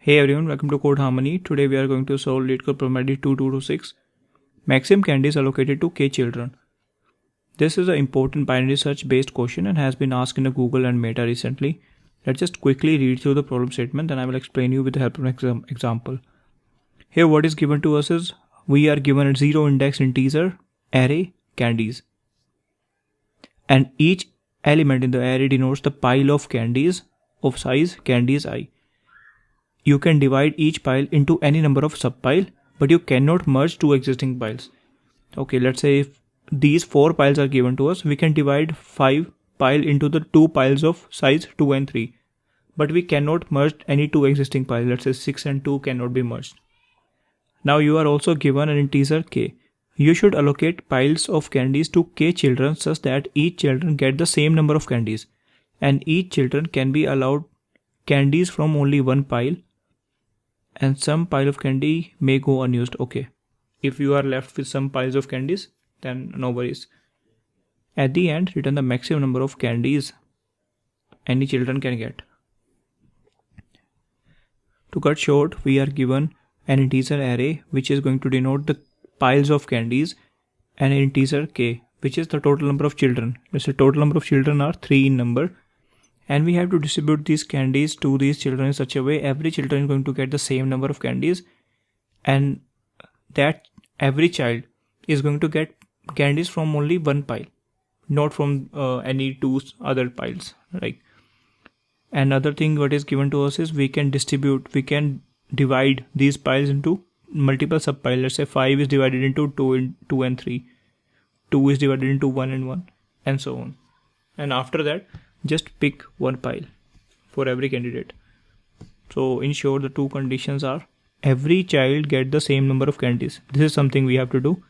Hey everyone, welcome to Code Harmony. Today we are going to solve LeetCode problem ID 2226. Maximum candies allocated to k children. This is an important binary search based question and has been asked in the Google and Meta recently. Let's just quickly read through the problem statement, then I will explain you with the help of an example. Here what is given to us is we are given a zero index integer array candies. And each element in the array denotes the pile of candies of size candies I. You can divide each pile into any number of subpile, but you cannot merge two existing piles. Okay, let's say if these 4 piles are given to us, we can divide 5 pile into the 2 piles of size 2 and 3. But we cannot merge any 2 existing piles. Let's say 6 and 2 cannot be merged. Now you are also given an integer k. You should allocate piles of candies to k children such that each children get the same number of candies. And each children can be allowed candies from only one pile. And some pile of candy may go unused. Okay, if you are left with some piles of candies, then no worries. At the end, return the maximum number of candies any children can get. To cut short, we are given an integer array which is going to denote the piles of candies and an integer k which is the total number of children. Let's say total number of children are 3 in number. And we have to distribute these candies to these children in such a way every children is going to get the same number of candies, and that every child is going to get candies from only one pile, not from any 2 other piles, right? Another thing what is given to us is we can divide these piles into multiple subpiles. Let's say 5 is divided into 2 and 3, 2 is divided into 1 and 1, and so on. And after that, just pick one pile for every candidate. So in short, the two conditions are every child get the same number of candies. This is something we have to do,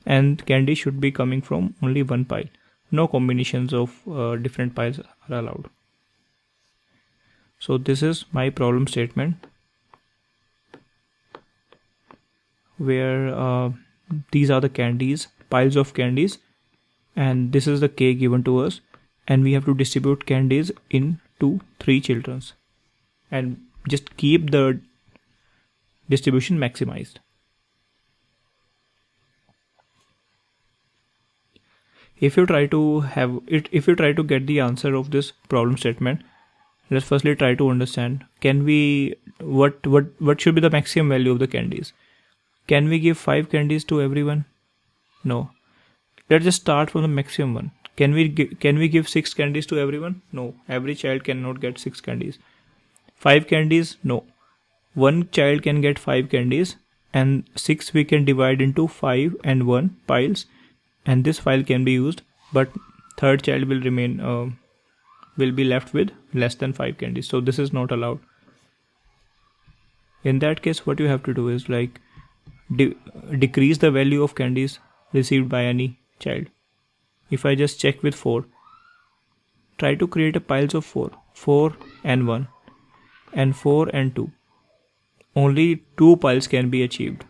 and candy should be coming from only one pile. No combinations of different piles are allowed. So this is my problem statement where these are the candies, piles of candies, and this is the k given to us. And we have to distribute candies into 3 children and just keep the distribution maximized. If you try to get the answer of this problem statement, let's firstly try to understand what should be the maximum value of the candies. Can we give 5 candies to everyone? No. Let's just start from the maximum one. Can we give 6 candies to everyone? No. Every child cannot get 6 candies. 5 candies? No. One child can get 5 candies, and 6 we can divide into 5 and 1 piles, and this file can be used, but third child will be left with less than 5 candies. So this is not allowed. In that case, what you have to do is like decrease the value of candies received by any child. If I just check with 4, try to create a piles of 4 and 1 and 4 and 2. Only 2 piles can be achieved.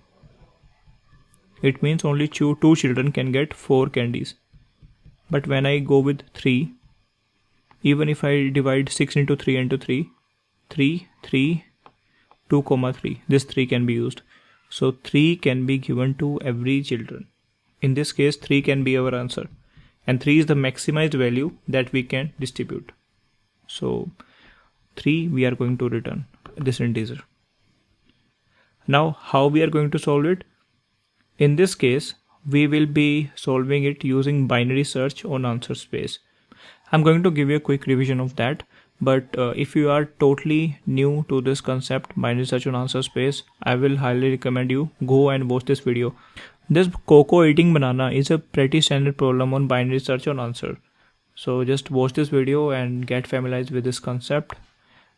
It means only 2 children can get 4 candies. But when I go with 3, even if I divide 6 into 3 into 3, 3, 3, 2, 3, this 3 can be used. So 3 can be given to every children. In this case, 3 can be our answer. And 3 is the maximized value that we can distribute. So 3 we are going to return this integer. Now how we are going to solve it? In this case, we will be solving it using binary search on answer space. I'm going to give you a quick revision of that. But if you are totally new to this concept, binary search on answer space, I will highly recommend you go and watch this video. This cocoa eating banana is a pretty standard problem on binary search on answer. So just watch this video and get familiarized with this concept.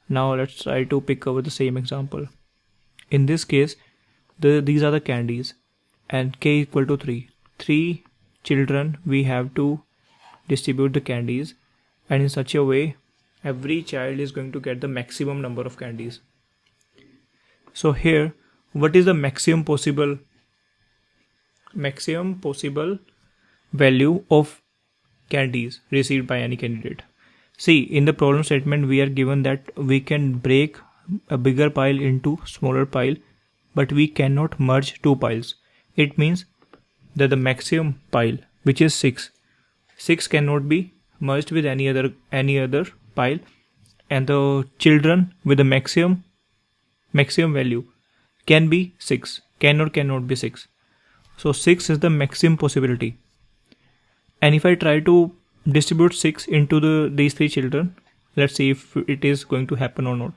Now let's try to pick over the same example. In this case, these are the candies and k equal to 3. 3 children we have to distribute the candies, and in such a way every child is going to get the maximum number of candies. So here, what is the maximum possible value of candies received by any candidate? See, in the problem statement we are given that we can break a bigger pile into smaller pile, but we cannot merge two piles. It means that the maximum pile, which is 6 cannot be merged with any other pile, and the children with the maximum value can be 6, cannot be 6. So 6 is the maximum possibility. And if I try to distribute 6 into these three children, let's see if it is going to happen or not.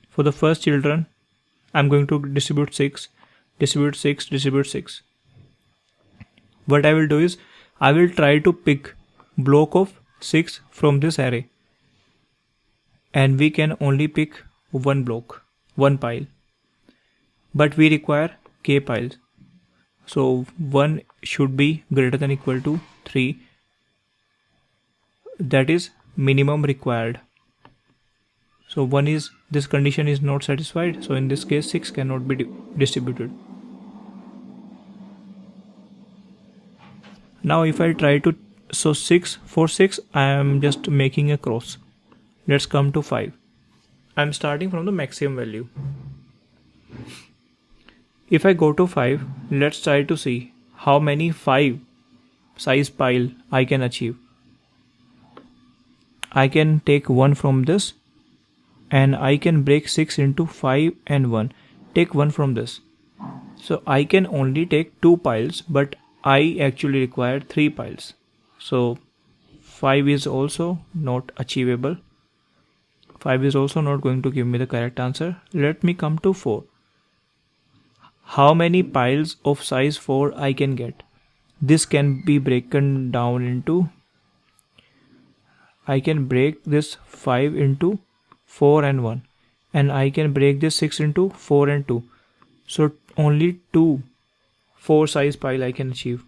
For the first children, I'm going to distribute 6. What I will do is, I will try to pick block of 6 from this array. And we can only pick one block, one pile. But we require k piles. So 1 should be greater than equal to 3. That is minimum required. So this condition is not satisfied. So in this case 6 cannot be distributed. Now if I try to, so 6, for 6 I am just making a cross. Let's come to 5. I am starting from the maximum value. If I go to 5, let's try to see how many 5 size pile I can achieve. I can take 1 from this, and I can break 6 into 5 and 1. Take 1 from this. So I can only take 2 piles, but I actually require 3 piles. So 5 is also not achievable. 5 is also not going to give me the correct answer. Let me come to 4. How many piles of size 4 I can get? This can be broken down into, I can break this 5 into 4 and 1, and I can break this 6 into 4 and 2. So only 2 4 size pile I can achieve.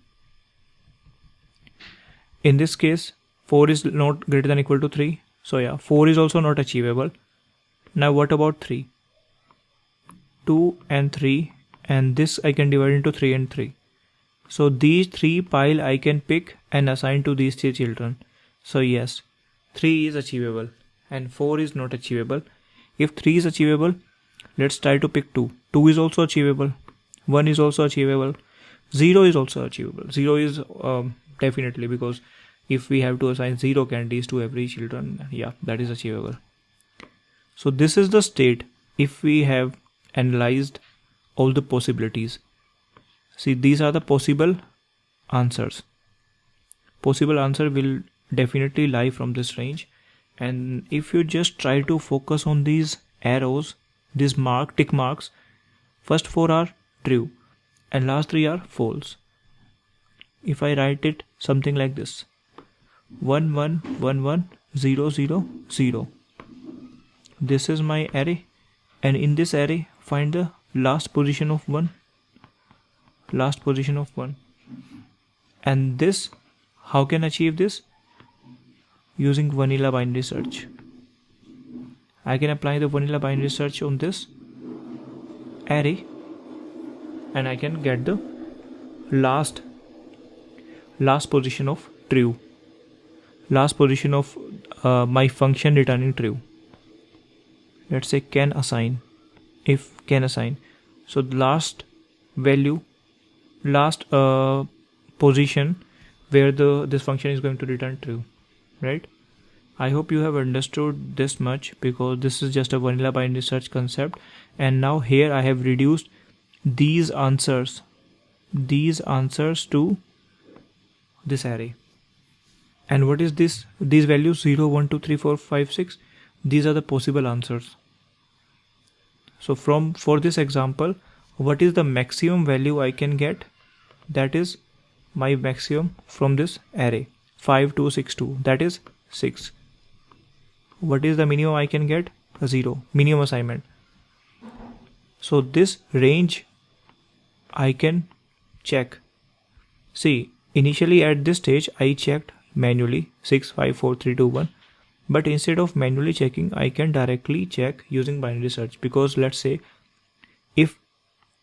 In this case 4 is not greater than equal to 3. So yeah, 4 is also not achievable. Now what about 3? 2 and 3, and this I can divide into 3 and 3. So these 3 pile I can pick and assign to these 3 children. So yes, 3 is achievable and 4 is not achievable. If 3 is achievable, let's try to pick 2. 2 is also achievable. 1 is also achievable. 0 is also achievable. 0 is definitely, because if we have to assign 0 candies to every children, yeah, that is achievable. So this is the state if we have analyzed all the possibilities. See, these are the possible answers. Possible answer will definitely lie from this range. And if you just try to focus on these arrows, these tick marks, first 4 are true and last 3 are false. If I write it something like this, 1 1 1 1 0 0 0, this is my array, and in this array find the last position of 1, and this, how can I achieve this? Using vanilla binary search. I can apply the vanilla binary search on this array, and I can get the last position of true, last position of my function returning true. Let's say can assign, if can assign. So the last value, last position where this function is going to return true, right? I hope you have understood this much, because this is just a vanilla binary search concept. And now here I have reduced these answers to this array. And what is this? These values 0 1 2 3 4 5 6, these are the possible answers. So for this example, what is the maximum value I can get? That is my maximum from this array, 5 2 6 2, that is 6. What is the minimum I can get? 0, minimum assignment. So this range I can check. See, initially at this stage I checked manually 6 5 4 3 2 1, but instead of manually checking, I can directly check using binary search. Because let's say if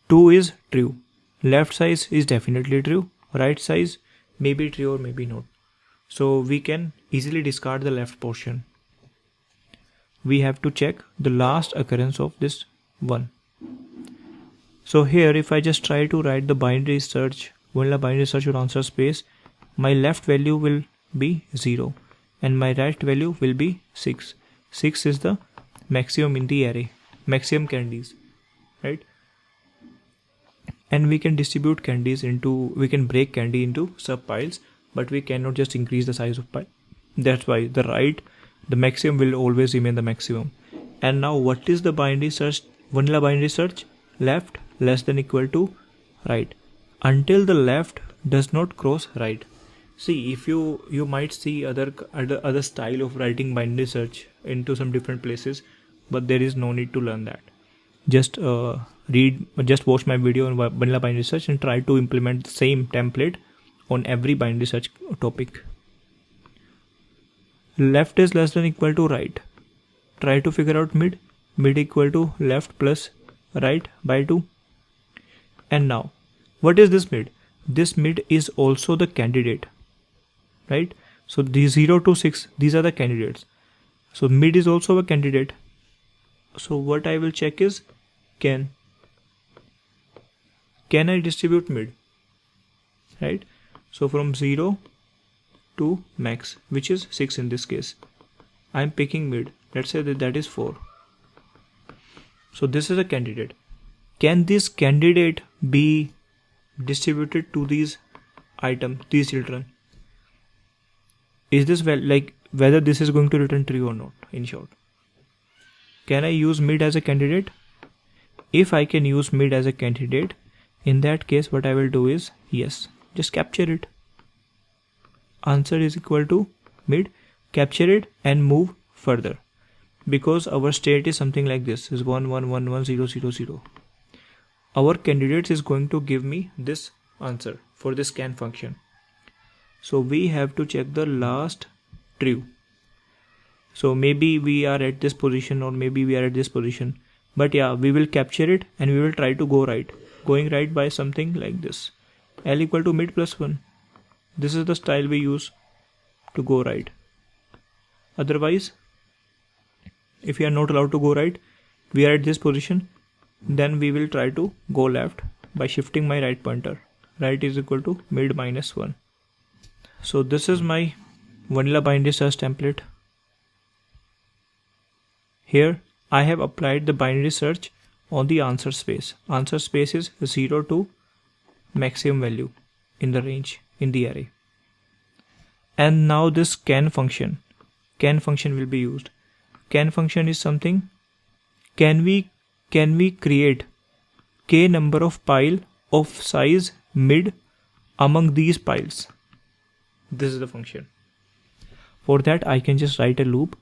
2 is true, left size is definitely true, right size may be true or maybe not. So we can easily discard the left portion. we have to check the last occurrence of this one. So here if I just try to write the binary search, vanilla binary search on answer space, my left value will be 0 and my right value will be 6. 6 is the maximum in the array, maximum candies, right? And we can distribute candies into, we can break candy into subpiles, but we cannot just increase the size of pile. That's why the maximum will always remain the maximum. And now what is the binary search, vanilla binary search? Left less than equal to right, until the left does not cross right. See, if you might see other style of writing binary search into some different places, but there is no need to learn that. Just watch my video on vanilla binary search and try to implement the same template on every binary search topic. Left is less than equal to right. Try to figure out mid equal to left plus right by 2. And now, what is this mid? This mid is also the candidate, right? So these 0 to 6, these are the candidates. So mid is also a candidate. So what I will check is, can I distribute mid, right? So from 0 to max, which is 6 in this case, I am picking mid. Let's say that is 4. So this is a candidate. Can this candidate be distributed to these items, these children? Is this whether this is going to return true or not, in short? Can I use mid as a candidate? If I can use mid as a candidate, in that case what I will do is, yes, just capture it. Answer is equal to mid, capture it and move further, because our state is something like this, is 1 1 1 1 0 0 0. Our candidate is going to give me this answer for this scan function. So we have to check the last true. So maybe we are at this position or maybe we are at this position, but yeah, we will capture it and we will try to go right, going right by something like this, L equal to mid plus 1. This is the style we use to go right. Otherwise, if we are not allowed to go right, we are at this position, then we will try to go left by shifting my right pointer. Right is equal to mid minus 1. So this is my vanilla binary search template. Here I have applied the binary search on the answer space. Answer space is 0 to maximum value in the range in the array. And now this can function will be used. Can function is something, can we create k number of pile of size mid among these piles? This is the function. For that I can just write a loop,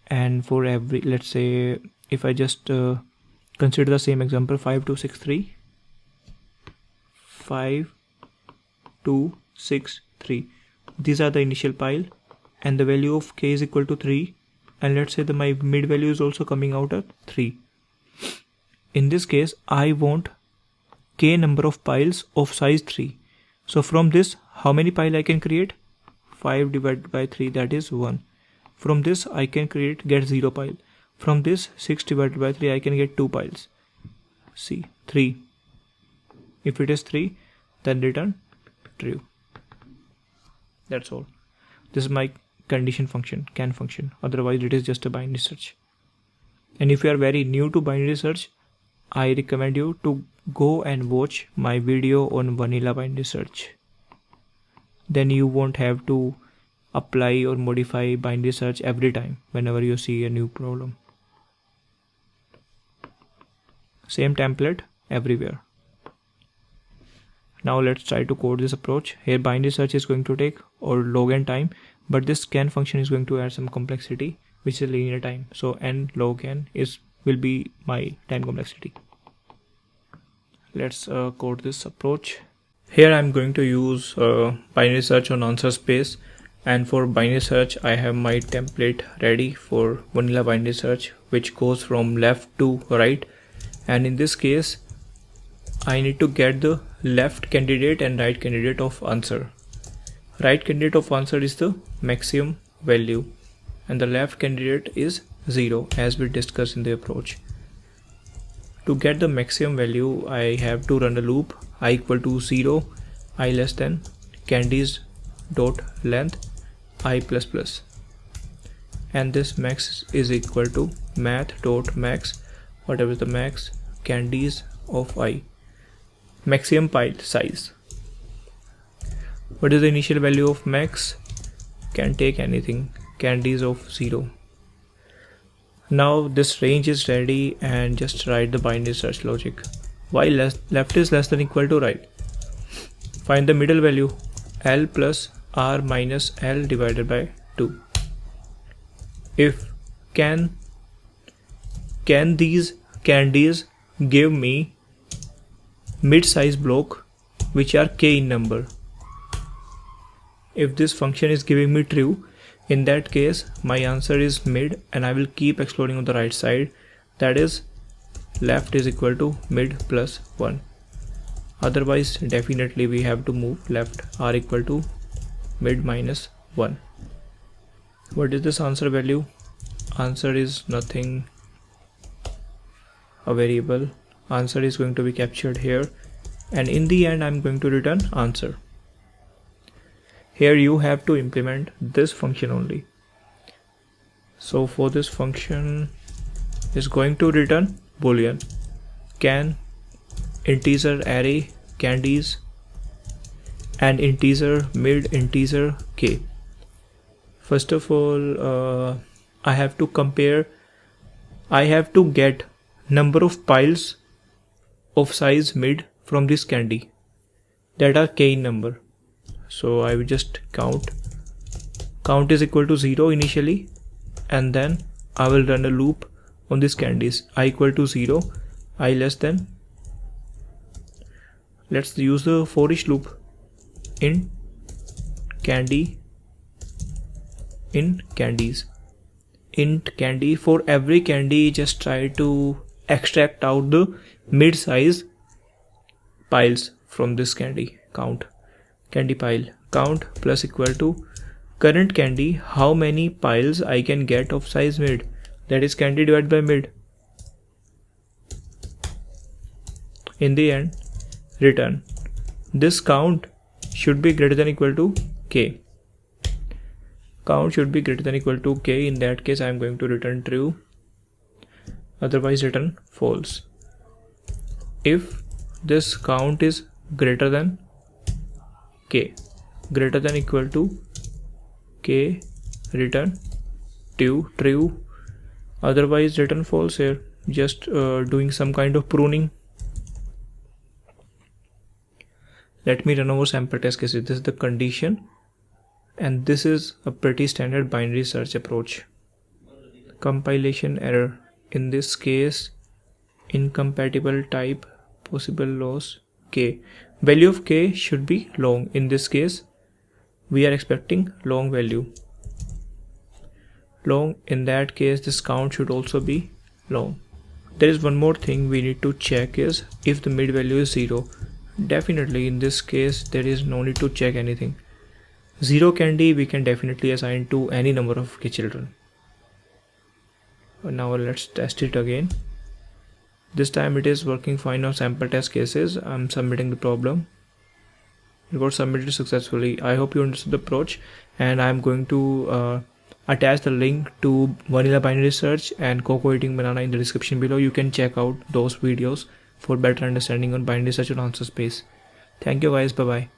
and for every, let's say if I just consider the same example, 5 2 6 3, 5 2 6 3, these are the initial pile and the value of k is equal to 3, and let's say my mid value is also coming out at 3. In this case I want k number of piles of size 3. So from this, how many pile I can create? 5 divided by 3, that is 1. From this I can get 0 pile. From this 6 divided by 3 I can get 2 piles. See, 3. If it is 3, then return true. That's all. This is my condition function, can function. Otherwise it is just a binary search. And if you are very new to binary search, I recommend you to go and watch my video on vanilla binary search. Then you won't have to apply or modify binary search every time whenever you see a new problem. Same template everywhere. Now let's try to code this approach. Here binary search is going to take or log n time, but this scan function is going to add some complexity, which is linear time. So n log n will be my time complexity. Let's code this approach. Here I'm going to use binary search on answer space, and for binary search I have my template ready for vanilla binary search, which goes from left to right, and in this case I need to get the left candidate and right candidate of answer. Right candidate of answer is the maximum value and the left candidate is 0 as we discussed in the approach. To get the maximum value, I have to run a loop I equal to 0, I less than candies dot length I plus plus, and this max is equal to math dot max, whatever is the max candies of I, maximum pile size. What is the initial value of max? Can take anything, candies of 0. Now this range is ready, and just write the binary search logic. While left is less than equal to right, find the middle value L plus R minus L divided by 2. If can these candies give me mid-size block which are k in number? If this function is giving me true, in that case my answer is mid, and I will keep exploring on the right side, that is left is equal to mid plus 1. Otherwise definitely we have to move left, R equal to mid minus 1. What is this answer value? Answer is nothing, a variable. Answer is going to be captured here, and in the end I'm going to return answer. Here you have to implement this function only. So for this function is going to return boolean can integer array candies and integer mid integer k. First of all, I have to compare, I have to get number of piles of size mid from this candy that are k in number. So I will just count is equal to 0 initially, and then I will run a loop on this candies I equal to 0, I less than, let's use the for each loop in candy in candies int candy. For every candy just try to extract out the mid-size piles from this candy. Count candy pile count plus equal to current candy, how many piles I can get of size mid, that is candy divided by mid. In the end return this count should be greater than equal to k. Count should be greater than equal to k. In that case I am going to return true, otherwise return false. If this count is greater than k, greater than equal to k, return true, otherwise return false. Here just doing some kind of pruning. Let me run over sample test cases. This is the condition, and this is a pretty standard binary search approach. Compilation error, in this case incompatible type, possible loss k. Value of k should be long. In this case we are expecting long value. Long, in that case this count should also be long. There is one more thing we need to check, is if the mid value is 0. Definitely in this case there is no need to check anything. 0 candy we can definitely assign to any number of k children. Now let's test it again. This time it is working fine on sample test cases. I'm submitting the problem. It got submitted successfully. I hope you understood the approach, and I'm going to attach the link to vanilla binary search and Coco eating banana in the description below. You can check out those videos for better understanding on binary search and answer space. Thank you guys. Bye bye.